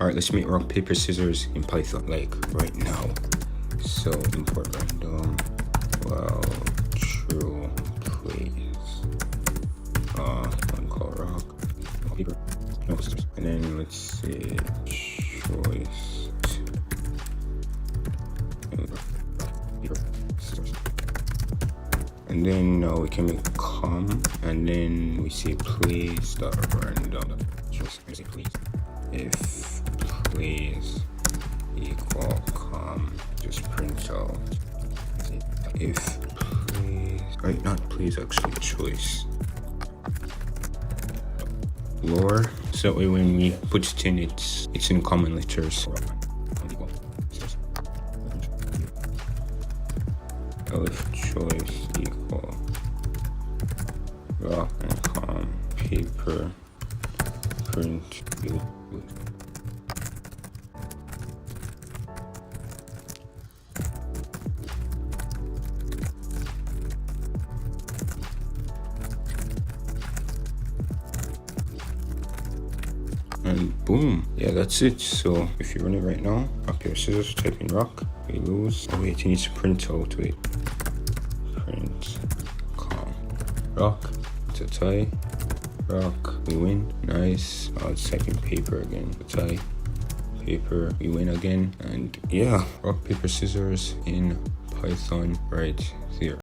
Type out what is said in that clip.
Alright, let's make rock, paper, scissors in Python, like right now. So import random, well, true, please. Uncall rock, paper, no scissors. And then let's say choice, paper, scissors. And then now we can make com, and then we say please dot random. Just say please. If please equal com, just print out. If please, right, not please, actually choice. Lower, so that way when we put it in, it's in common letters. If choice equal rock and com, paper, print, and boom, yeah, that's it. So if you run it right now, rock, paper, scissors, type in rock, we lose. Oh wait, you need to print out, wait, print com, rock, it's a tie, rock, we win, nice. Let's type in paper again, a tie, paper, we win again. And yeah, rock, paper, scissors in Python right there.